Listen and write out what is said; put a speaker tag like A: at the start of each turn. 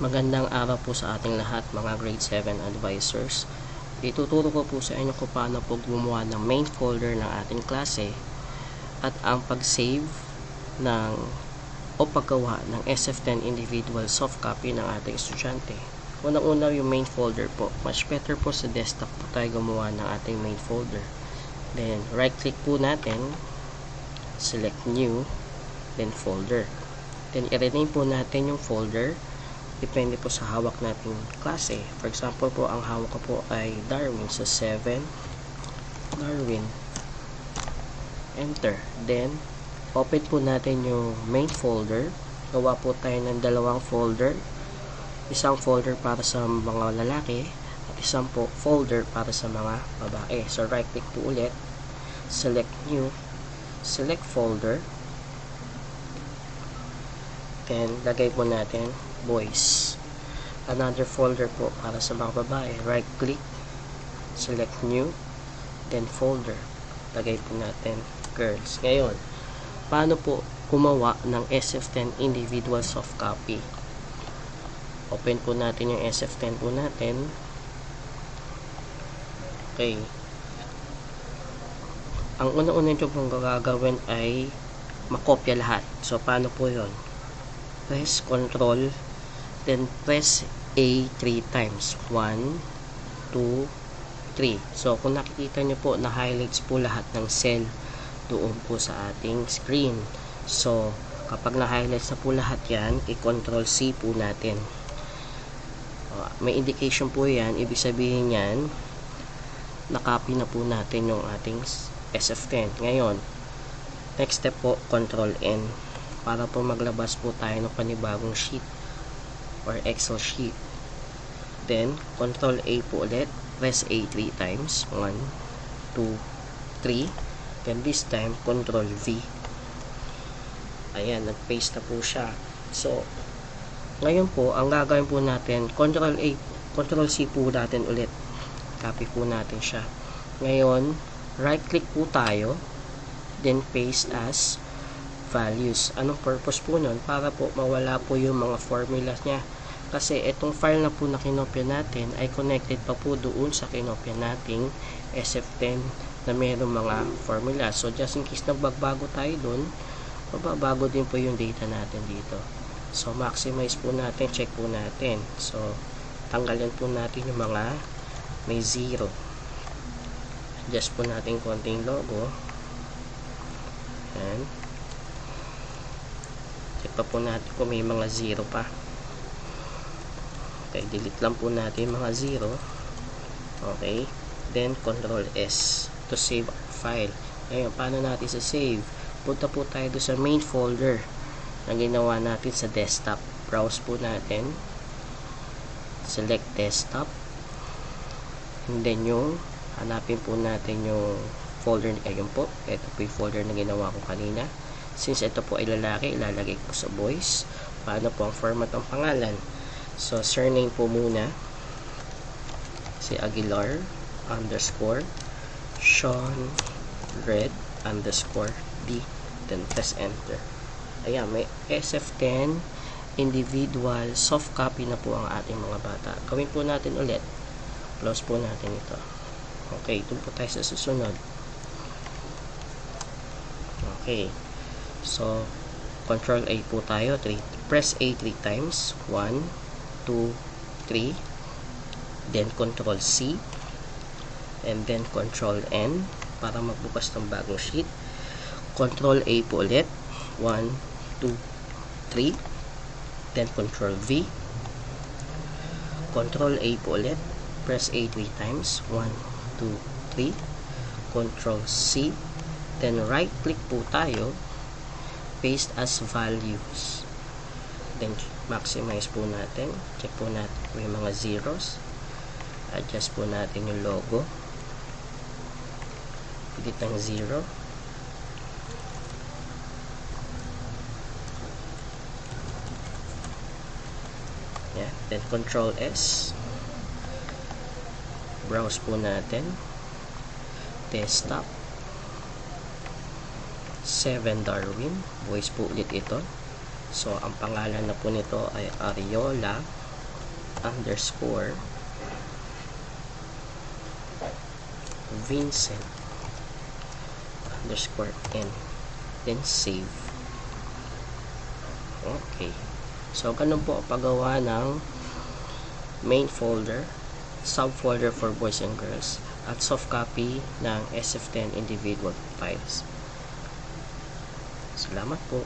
A: Magandang araw po sa ating lahat mga grade 7 advisors. Ituturo ko po sa inyo kung paano po gumawa ng main folder ng ating klase at ang pag-save ng o paggawa ng SF10 individual soft copy ng ating estudyante. Unang-una yung main folder po. Much better po sa desktop po tayo gumawa ng ating main folder. Then right click po natin, select new, then folder. Then i-rename po natin yung folder. Depende po sa hawak nating klase. For example po, ang hawak ko po ay Darwin. So 7 Darwin. Enter. Then open po natin yung main folder. Gawa po tayo ng dalawang folder. Isang folder para sa mga lalaki at isang po folder para sa mga babae. So right click po ulit, select new, select folder, then lagay po natin boys. Another folder po para sa mga babae. Right click, select new, then folder, lagay po natin girls. Ngayon, paano po gumawa ng SF10 individual soft copy? Open po natin yung SF10 po natin. Okay, ang una-una nyo pong gagawin ay makopya lahat. So paano po yon? Press Ctrl, then press A 3 times. 1, 2, 3. So kung nakikita nyo po, na-highlights po lahat ng cell doon po sa ating screen. So kapag na-highlights na po lahat yan, i-Ctrl C po natin. May indication po yan, ibig sabihin yan, na-copy na po natin yung ating SF10. Ngayon, next step po, Ctrl N, para po maglabas po tayo ng panibagong sheet or Excel sheet. Then Ctrl A po ulit, press A 3 times. 1, 2, 3. Then this time Ctrl V. Ayan, nag-paste na po siya. So ngayon po, ang gagawin po natin, Ctrl A, Ctrl C po natin ulit. Copy po natin siya. Ngayon, right click po tayo, then paste as values. Anong purpose po nun? Para po mawala po yung mga formulas niya. Kasi itong file na po na kinopya natin ay connected pa po doon sa kinopya nating SF10 na mayroong mga formula. So just in case nagbago tayo doon, mababago din po yung data natin dito. So maximize po natin, check po natin. So tanggalin po natin yung mga may 0. Adjust po natin konting logo. And check pa po natin kung may mga 0 pa. Okay, delete lang po natin mga 0. Okay, then Ctrl S to save file. Ngayon, paano natin sa save? Punta po tayo doon sa main folder na ginawa natin sa desktop. Browse po natin, select desktop, and then yung hanapin po natin yung folder. Ayun po, ito po yung folder na ginawa ko kanina. Since ito po ay lalaki, ilalagay ko sa boys. Paano po ang format ng pangalan? So surname po muna, si Aguilar underscore Sean Red underscore D, then press enter. Ayan, may SF10 individual soft copy na po ang ating mga bata. Gawin po natin ulit, close po natin ito. Okay, ito po tayo sa susunod. Okay, so Ctrl A po tayo, press A 3 times. 1, 2, 3, then Ctrl C, and then Ctrl N para magbukas ng bagong sheet. Ctrl A po ulit, 1, 2, 3, then Ctrl V, Ctrl A po ulit, press A 3 times. 1, 2, 3, Ctrl C, then right click po tayo, paste as values, then maximize po natin, check po natin may mga zeros, adjust po natin yung logo, pigit ng 0. Yan, then Ctrl S, browse po natin, desktop, 7 Darwin, voice po ulit ito. So ang pangalan na po nito ay Ariola underscore Vincent underscore N, then save. Okay, so ganun po paggawa ng main folder, subfolder for boys and girls, at soft copy ng SF10 individual files. Salamat po.